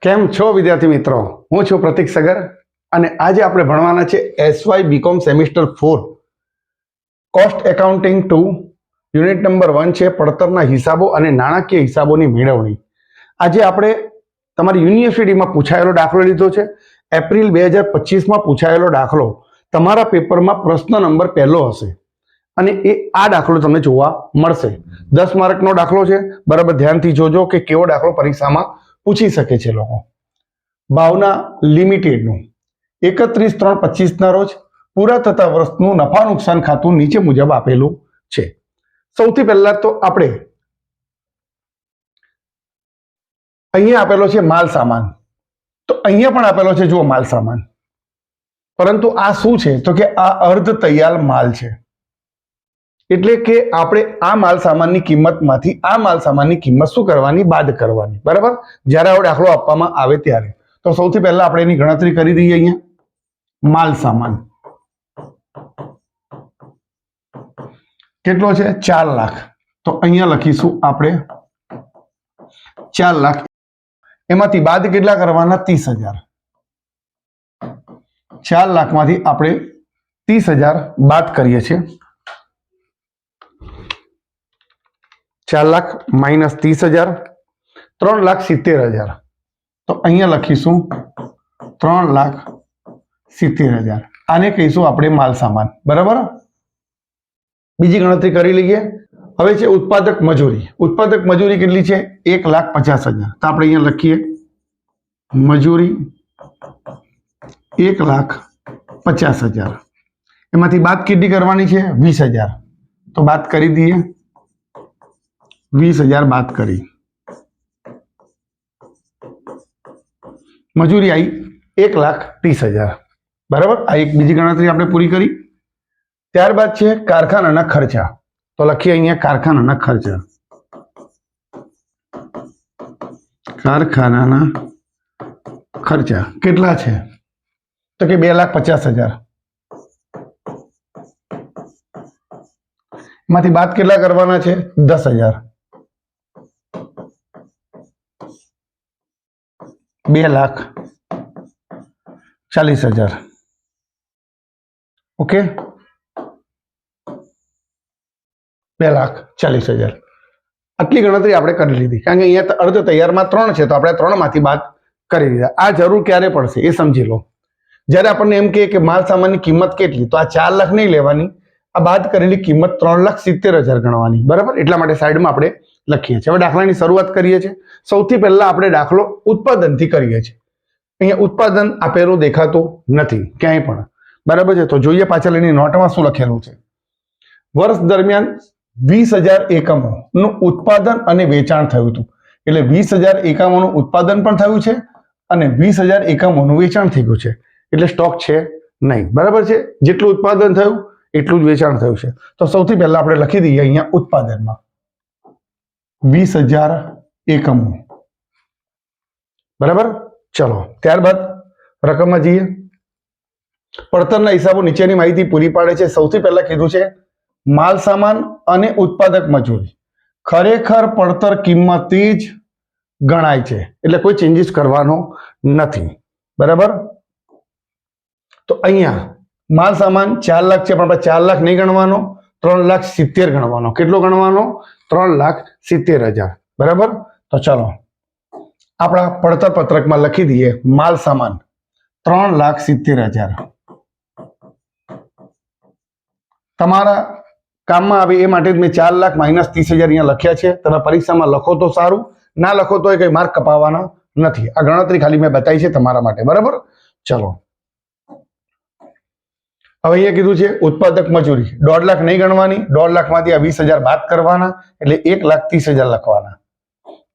કેમ છો વિદ્યાર્થી મિત્રો? હું છું પ્રતીક સગર અને આજે આપણે ભણવાના છે SY BCom semester 4 cost accounting 2 unit number 1 છે પડતરના હિસાબો અને નાણાકીય હિસાબોની મેળવણી. આજે આપણે તમારી યુનિવર્સિટીમાં પૂછાયેલો દાખલો લીધો છે. એપ્રિલ 2025માં પૂછાયેલો દાખલો તમારા પેપરમાં પ્રશ્ન નંબર પહેલો હશે અને આ દાખલો તમને જોવા મળશે. 10 માર્કનો દાખલો છે. બરાબર ધ્યાનથી જોજો કે કેવો દાખલો પરીક્ષામાં પૂછી શકે છે લોકો. ભાવના લિમિટેડનું 31/3/25ના રોજ પૂરા થતા વર્ષનું નફા નુકસાન ખાતું નીચે મુજબ આપેલું છે. સૌથી પહેલા તો આપણે અહીંયા આપેલો છે માલ સામાન. તો અહીંયા પણ આપેલો છે જુઓ માલ સામાન, પરંતુ આ શું છે તો કે આ અર્ધ તૈયાર માલ છે. એટલે કે આપણે આ માલ સામાનની કિંમતમાંથી આ માલ સામાનની કિંમત શું કરવાની? બાદ કરવાની. બરાબર, જ્યારે આવો દાખલો આપવામાં આવે ત્યારે. તો સૌથી પહેલા આપણે એની ગણતરી કરી દઈએ. અહીંયા માલ સામાન કેટલો છે? 4 લાખ. તો અહીંયા લખીશું આપણે 4 લાખ. એમાંથી બાદ કેટલા કરવાના? 30,000. 4 લાખમાંથી આપણે 30,000 બાદ કરીએ છીએ. 4 લાખ માઇનસ 30,000 3,70,000. તો અહીંયા લખીશું 3,70,000. આને કહીશું આપણે માલ સામાન. બરાબર, બીજી ગણતરી કરી લઈએ. હવે છે ઉત્પાદક મજૂરી. ઉત્પાદક મજૂરી કેટલી છે? 1,50,000. તો આપણે અહીંયા લખીએ મજૂરી 1,50,000. એમાંથી બાદ કેટલી કરવાની છે? 20,000. તો બાદ કરી દઈએ. 20,000 બાદ કરી. મજૂરી આવી 1,30,000. બરાબર, આ એક બીજી ગણતરી આપણે પૂરી કરી. ત્યારબાદ છે કારખાનાના ખર્ચા. તો લખીએ અહીંયા કારખાનાના ખર્ચા. કારખાનાના ખર્ચા કેટલા છે? તો કે 2,50,000. એમાંથી બાદ કેટલા કરવાના છે? 10,000. 2,40,000. ઓકે, 2,40,000. આટલી ગણતરી આપણે કરી લીધી. કારણ કે અહીંયા અર્ધ તૈયારમાં 3 છે, તો આપણે 3 માંથી બાદ કરી દીધા. આ જરૂર ક્યારે પડશે એ સમજી લો. જ્યારે આપણને એમ કહે કે માલ સામાનની કિંમત કેટલી, તો આ 4 લાખ નહીં લેવાની, આ બાદ કરેલી કિંમત 3,70,000 ગણવાની. બરાબર, એટલા માટે સાઈડમાં આપણે લખીએ છીએ. હવે દાખલાની શરૂઆત કરીએ છીએ. સૌથી પહેલા આપણે દાખલો ઉત્પાદનથી કરીએ છીએ. અહીંયા ઉત્પાદન આપેલું દેખાતું નથી ક્યાંય પણ. બરાબર છે, તો જોઈએ પાછળ એની નોટમાં શું લખેલું છે. વર્ષ દરમિયાન 20,000 એકમોનું ઉત્પાદન અને વેચાણ થયું હતું. એટલે 20,000 એકમોનું ઉત્પાદન પણ થયું છે અને 20,000 એકમોનું વેચાણ થઈ ગયું છે. એટલે સ્ટોક છે નહીં. બરાબર છે, જેટલું ઉત્પાદન થયું એટલું જ વેચાણ થયું છે. તો સૌથી પહેલા આપણે લખી દઈએ અહીંયા ઉત્પાદનમાં 20,000 એકમો. બરાબર, ચલો ત્યારબાદ રકમમાં જઈએ. પડતરના હિસાબો નીચેની માહિતી પૂરી પાડે છે. સૌથી પહેલા કીધું છે માલ સામાન અને ઉત્પાદક મજૂરી ખરેખર પડતર કિંમતે જ ગણાય છે. એટલે કોઈ ચેન્જીસ કરવાનો નથી. બરાબર, તો અહીંયા માલ સામાન 4 લાખ છે, પણ આપણે 4 લાખ નહીં ગણવાનો, 3,70,000 ગણવાનો. કેટલો ગણવાનો? 3,70,000. બરાબર, તો ચાલો આપણા પડતર પત્રકમાં લખી દઈએ માલ સામાન 3,70,000. તમારા કામમાં આવે એ માટે મેં 4 લાખ માઇનસ 30,000 અહીંયા લખ્યા છે. તમે પરીક્ષામાં લખો તો સારું, ના લખો તો કઈ માર્ક કપાવવાના નથી. આ ગણતરી ખાલી મેં બતાવી છે તમારા માટે. બરાબર, ચલો હવે અહીંયા કીધું છે ઉત્પાદક મજૂરી 1.5 લાખ નહીં ગણવાની. 1.5 લાખમાંથી આ 20,000 બાદ કરવાના, એટલે 1,30,000 લખવાના.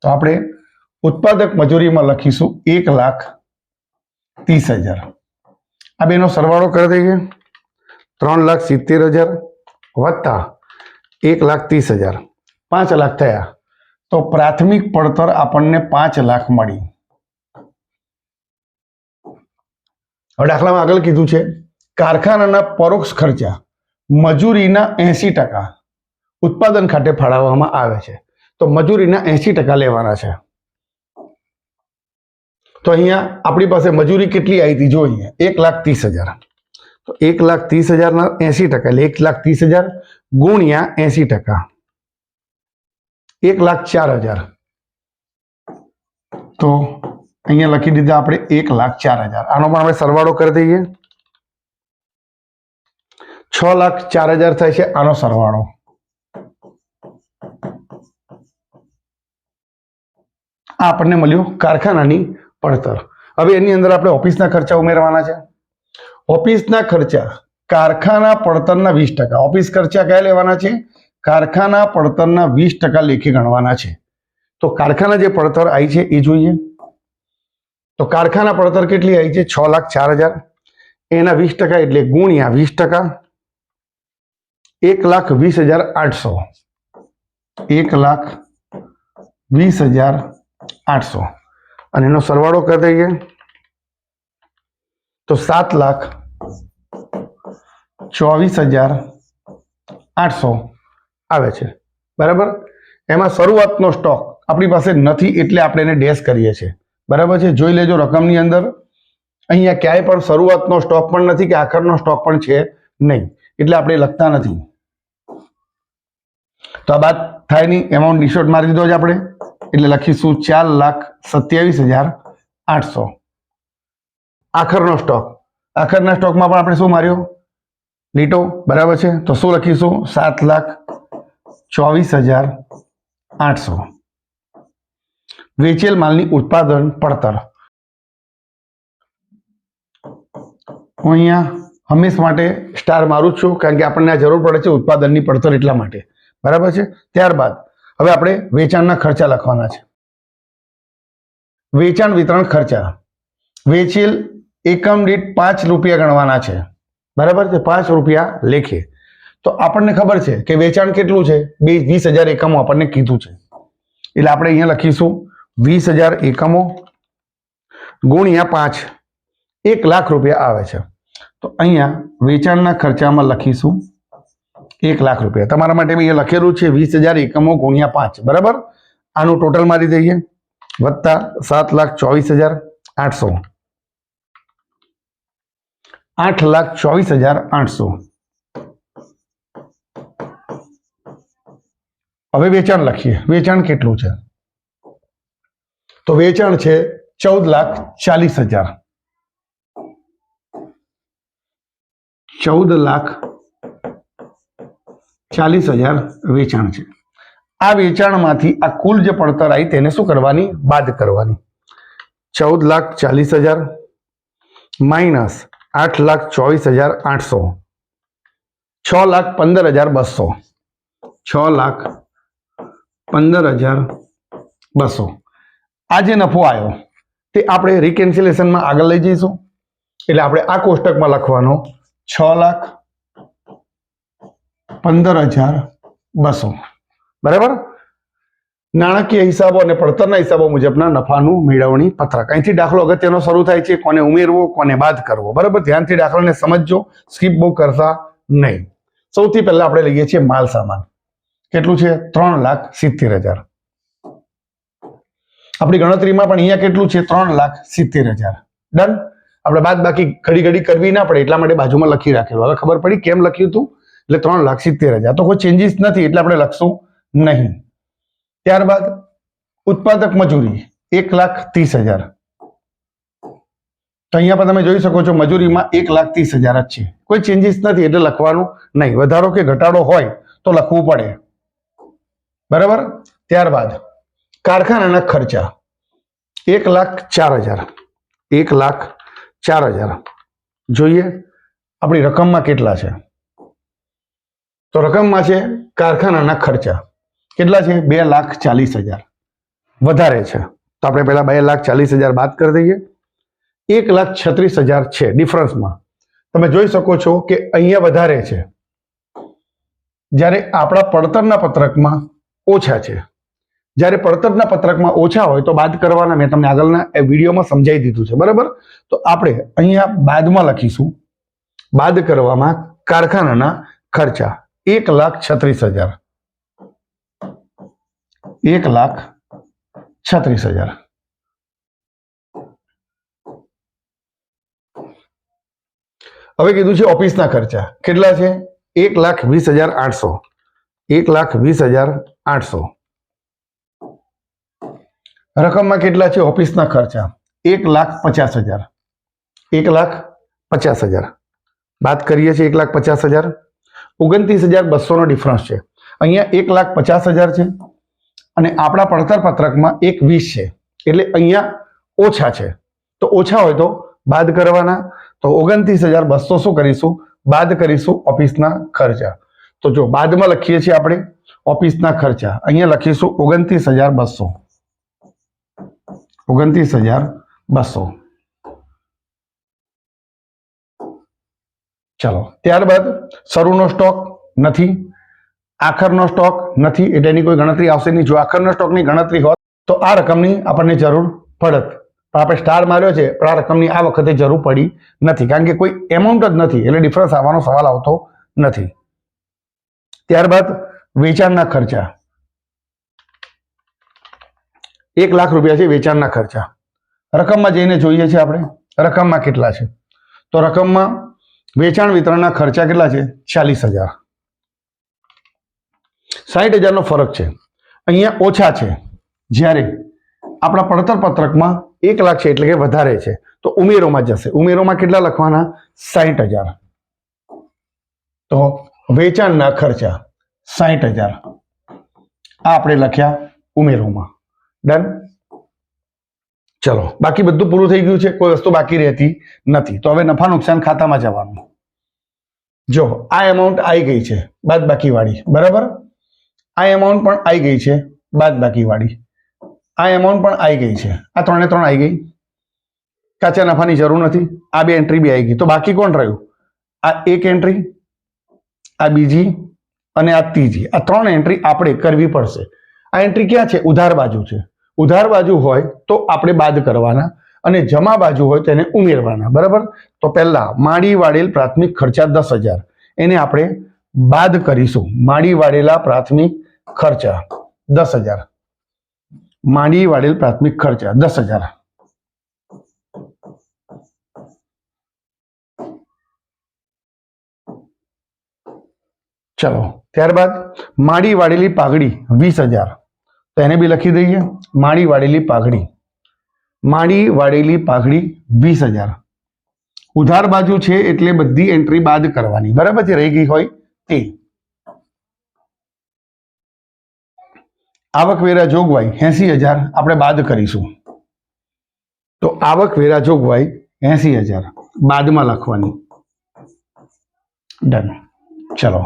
તો આપણે ઉત્પાદક મજૂરીમાં લખીશું 1,30,000. આ બેનો સરવાળો કરી દઈએ. 3,70,000 વત્તા 1,30,000 5 લાખ થયા. તો પ્રાથમિક પડતર આપણને 5 લાખ મળી. હવે દાખલામાં આગળ કીધું છે કારખાનાના પરોક્ષ ખર્ચા મજૂરીના 80% ઉત્પાદન ખાતે ફાળવવામાં આવે છે. તો મજૂરીના 80% લેવાના છે. તો અહીંયા આપણી પાસે મજૂરી કેટલી આવી હતી જો અહીંયા 1,30,000. તો 1,30,000 ના 80% એટલે 1,30,000 ગુણ્યા 80%, 1,04,000. તો અહીંયા લખી દીધા આપણે 1,04,000. આનો પણ આપણે સરવાળો કરી દઈએ. 6,04,000 થાય છે આનો સરવાળો. આ આપણને મળ્યું કારખાનાની પડતર. હવે એની અંદર આપણે ઓફિસના ખર્ચા ઉમેરવાના છે. ઓફિસના ખર્ચા કારખાના પડતરના 20%. ઓફિસ ખર્ચા કયા લેવાના છે? કારખાના પડતરના 20% લેખે ગણવાના છે. તો કારખાના જે પડતર આવી છે એ જોઈએ. તો કારખાના પડતર કેટલી આવી છે? 6,04,000. એના 20% એટલે ગુણ્યા 20%, 1,20,800. 1,20,800 અને એનો સરવાળો કરી દઈએ તો 7,24,800 આવે છે. બરાબર. એમાં શરૂઆતનો સ્ટોક આપણી પાસે નથી એટલે આપણે એને ડેશ કરીએ છીએ. બરાબર છે. જોઈ લેજો રકમની અંદર અહીંયા ક્યાંય પણ શરૂઆતનો સ્ટોક પણ નથી કે આખરનો સ્ટોક પણ છે નહીં, એટલે આપણે લખતા નથી. તો આ બાદ થાય નહીં, એમાઉન્ટ ડિશોર્ટ મારી દીધો છે આપણે, એટલે લખીશું 4,27,800 આખરનો સ્ટોક. આખરના સ્ટોકમાં પણ આપણે શું માર્યો? લીટો. બરાબર છે. તો શું લખીશું? 7,24,800. વેચેલ માલની ઉત્પાદન પડતર. હું અહીંયા હંમેશા માટે સ્ટાર મારું જ છું, કારણ કે આપણને આ જરૂર પડે છે ઉત્પાદનની પડતર એટલા માટે. બરાબર છે. ત્યારબાદ હવે આપણે વેચાણના ખર્ચા લખવાના છે. વેચાણ વિતરણ ખર્ચા. વેચેલ એકમ દીઠ 5 રૂપિયા ગણવાના છે. બરાબર છે. 5 રૂપિયા લેખે. તો આપણને ખબર છે કે વેચાણ કેટલું છે? 20,000 એકમો આપણને કીધું છે, એટલે આપણે અહીંયા લખીશું 20,000 એકમો ગુણ્યા 5, 1,00,000 રૂપિયા આવે છે. તો અહીંયા વેચાણના ખર્ચામાં લખીશું 1,00,000 રૂપિયા. તમારા માટે અહીંયા લખેલું છે 20,000 એકમો ગુણ્યા 5. બરાબર. આનું ટોટલ મારી દઈએ વત્તા 7,24,800, 8,24,800. હવે વેચાણ લખીએ. વેચાણ કેટલું છે? તો વેચાણ છે 14,40,000. 14,40,000 વેચાણ છે. આ વેચાણમાંથી આ કુલ જે પડતર આવી તેને શું કરવાની? બાદ કરવાની. 14,40,000 માઇનસ 8,24,800, 6,15,200. 6,15,200. આ જે નફો આવ્યો તે આપણે રિકેન્સિલેશનમાં આગળ લઈ જઈશું, એટલે આપણે આ કોષ્ટકમાં લખવાનો 6,15,200. બરાબર. નાણાકીય હિસાબો અને પડતરના હિસાબો મુજબના નફાનું મેળવણી પત્રક. અહીંથી દાખલો અગત્યનો શરૂ થાય છે. કોને ઉમેરવો, કોને બાદ કરવો. બરાબર. ધ્યાનથી દાખલાને સમજજો, સ્કીપ બહુ કરતા નહીં. સૌથી પહેલા આપણે લઈએ છીએ માલ સામાન. કેટલું છે? 3,70,000. આપણી ગણતરીમાં પણ અહીંયા કેટલું છે? 3,70,000. ડન. આપણે બાદ બાકી ઘડી કરવી ના પડે એટલા માટે બાજુમાં લખી રાખેલું. હવે ખબર પડી કેમ લખ્યું હતું? એટલે 3,70,000. તો કોઈ ચેન્જીસ નથી એટલે આપણે લખશું નહીં. ત્યારબાદ ઉત્પાદક મજૂરી 1,30,000. તો અહીંયા પણ તમે જોઈ શકો છો મજૂરીમાં 1,30,000 જ છે, કોઈ ચેન્જીસ નથી એટલે લખવાનું નહીં. વધારો કે ઘટાડો હોય તો લખવું પડે. બરાબર. ત્યારબાદ કારખાનાના ખર્ચા 1,04,000. 1,04,000 જોઈએ આપણી રકમમાં કેટલા છે. તો રકમમાં છે કારખાનાના ખર્ચા કેટલા છે? 2,40,000. વધારે છે તો આપણે પહેલા 2,40,000 બાદ કરી દઈએ. 1,36,000 છે ડિફરન્સમાં. તમે જોઈ શકો છો કે અહીંયા વધારે છે, જ્યારે આપણા પડતરના પત્રકમાં ઓછા છે. જ્યારે પડતરના પત્રકમાં ઓછા હોય તો બાદ કરવાના. મેં તમને આગળના વિડીયોમાં સમજાવી દીધું છે. બરાબર. તો આપણે અહીંયા બાદમાં લખીશું. બાદ કરવામાં કારખાનાના ખર્ચા 1,36,000. 1,36,000. હવે કીધું છે ઓફિસના ખર્ચા કેટલા છે? 1,20,800. 1,20,800. રકમમાં કેટલા છે ઓફિસના ખર્ચા? 1,50,000. 1,50,000 બાદ કરીએ છીએ. 1,50,000 29,200 નો ડિફરન્સ છે. અહીંયા 1,50,000 છે અને આપણા પડતર પત્રકમાં 1,20 છે, એટલે અહીંયા ઓછા છે. તો ઓછા હોય તો બાદ કરવાના. તો 29,200 શું કરીશું? બાદ કરીશું ઓફિસના ખર્ચા. તો જો બાદમાં લખીએ છીએ આપણે ઓફિસના ખર્ચા. અહીંયા લખીશું 29,200. 29,200. ચલો, ત્યારબાદ શરૂનો સ્ટોક નથી, આખરનો સ્ટોક નથી, એટલે એની કોઈ ગણતરી આવશે નહીં. જો આખરના સ્ટોકની ગણતરી હોત તો આ રકમની આપણને જરૂર પડત, પણ આપણે સ્ટાર માર્યો છે, પણ આ રકમની આ વખતે જરૂર પડી નથી, કારણ કે કોઈ એમાઉન્ટ જ નથી, એટલે ડિફરન્સ આવવાનો સવાલ આવતો નથી. ત્યારબાદ વેચાણના ખર્ચા. 1,00,000 રૂપિયા છે વેચાણના ખર્ચા. રકમમાં જઈને જોઈએ છે આપણે રકમમાં કેટલા છે. તો રકમમાં વેચાણ વિતરણના ખર્ચા કેટલા છે? 40,000. 60,000 નો ફરક છે. અહીંયા ઓછા છે, જ્યારે આપણા પડતર પત્રકમાં 1,00,000 છે, એટલે કે વધારે છે. તો ઉમેરોમાં જશે. ઉમેરોમાં કેટલા લખવાના? 60,000. તો વેચાણના ખર્ચા 60,000 આ આપણે લખ્યા ઉમેરોમાં. ડન. ચલો, બાકી બધું પૂરું થઈ ગયું છે, કોઈ વસ્તુ બાકી રહેતી નથી. તો હવે નફા નુકસાન ખાતામાં જવાનું. જો આ એમાઉન્ટ આવી ગઈ છે બાદબાકી વાળી, બરાબર. આ એમાઉન્ટ પણ આવી ગઈ છે બાદબાકી વાળી. આ એમાઉન્ટ પણ આવી ગઈ છે. આ 3 ને 3 આવી ગઈ. કાચા નફાની જરૂર નથી. આ 2 એન્ટ્રી બી આવી ગઈ. તો બાકી કોણ રહ્યું? આ એક એન્ટ્રી, આ બીજી અને આ ત્રીજી. આ 3 એન્ટ્રી આપણે કરવી પડશે. આ એન્ટ્રી ક્યાં છે? ઉધાર બાજુ છે. ઉધાર બાજુ હોય તો આપણે બાદ કરવાના, અને જમા બાજુ હોય તેને ઉમેરવાના, બરાબર. તો પહેલા માડી વાળેલ પ્રાથમિક ખર્ચા 10,000, એને આપણે બાદ કરીશું. માડી વાળેલા પ્રાથમિક ખર્ચા 10,000. માડી વાળેલ પ્રાથમિક ખર્ચા 10,000. ચલો, ત્યારબાદ માડી વાળેલી પાઘડી 20,000. તો એને બી લખી દઈએ. માડી વાળેલી પાઘડી. માડી વાળેલી પાઘડી 20,000. ઉધાર બાજુ છે એટલે બધી એન્ટ્રી બાદ કરવાની, બરાબર છે, રહી ગઈ હોય તે. આવકવેરા જોગવાઈ 80,000 આપણે બાદ કરીશું. તો આવકવેરા જોગવાઈ 80,000 બાદમાં લખવાની. ડન. ચલો,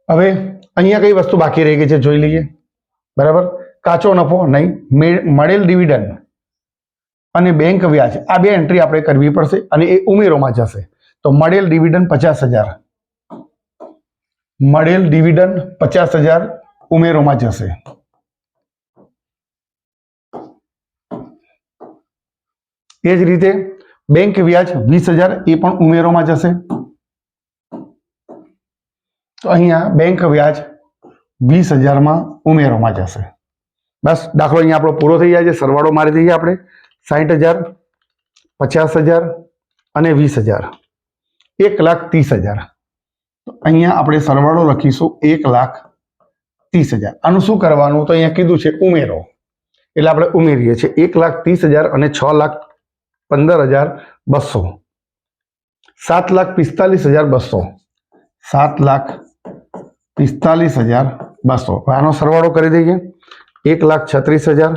હવે અહીંયા કઈ વસ્તુ બાકી રહી ગઈ છે જોઈ લઈએ, બરાબર. કાચો નફો નહીં, મળેલ ડિવિડન્ડ અને બેંક વ્યાજ, આ 2 એન્ટ્રી આપણે કરવી પડશે અને એ ઉમેરોમાં જશે. તો મળેલ ડિવિડન્ડ 50,000. મળેલ ડિવિડન્ડ 50,000 ઉમેરોમાં જશે. એ જ રીતે બેંક વ્યાજ 20,000 એ પણ ઉમેરોમાં જશે. તો અહીંયા બેંક વ્યાજ 20,000 માં ઉમેરોમાં જશે. બસ દાખલો અહીંયા આપણો પૂરો થઈ જાય છે. સરવાળો મારી દઈએ આપણે. 60,000, 50,000 અને 20,000, 1,30,000. તો અહીંયા આપણે સરવાળો લખીશું 1,30,000. આનું શું કરવાનું? તો અહીંયા કીધું છે ઉમેરો, એટલે આપણે ઉમેરીએ છીએ 1,30,000 અને 6,15,200, 7,45,200, 7,45,200. આનો સરવાળો કરી દઈએ. 1,36,000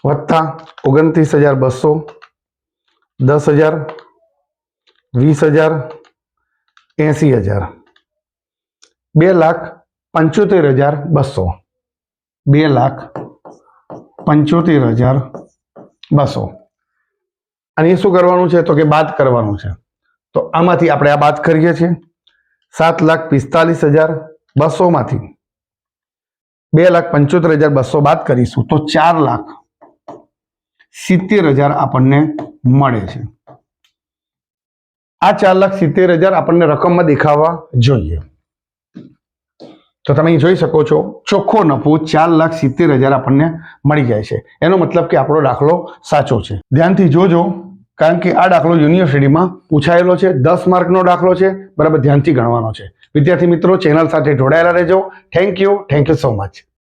વત્તા 29,200, 10,000, 20,000, 80,000, 2,75,200, 2,75,200. અને શું કરવાનું છે? તો કે બાદ કરવાનું છે. તો આમાંથી આપણે આ બાદ કરીએ છીએ. 7,45,200 માંથી 2,75,200 બાદ કરીશું તો 4,70,000 આપણને મળે છે. આ 4,70,000 આપણને રકમમાં દેખાવા જોઈએ. તો તો તમે અહીં જોઈ શકો છો ચોખ્ખો નફો 4,70,000 આપણને મળી જાય છે. એનો મતલબ કે આપણો દાખલો સાચો છે. ધ્યાનથી જોજો, કારણ કે આ દાખલો યુનિવર્સિટીમાં પૂછાયેલો છે. 10 માર્કનો દાખલો છે, બરાબર, ધ્યાનથી ગણવાનો છે. વિદ્યાર્થી મિત્રો, ચેનલ સાથે જોડાયેલા રહેજો. Thank you so much.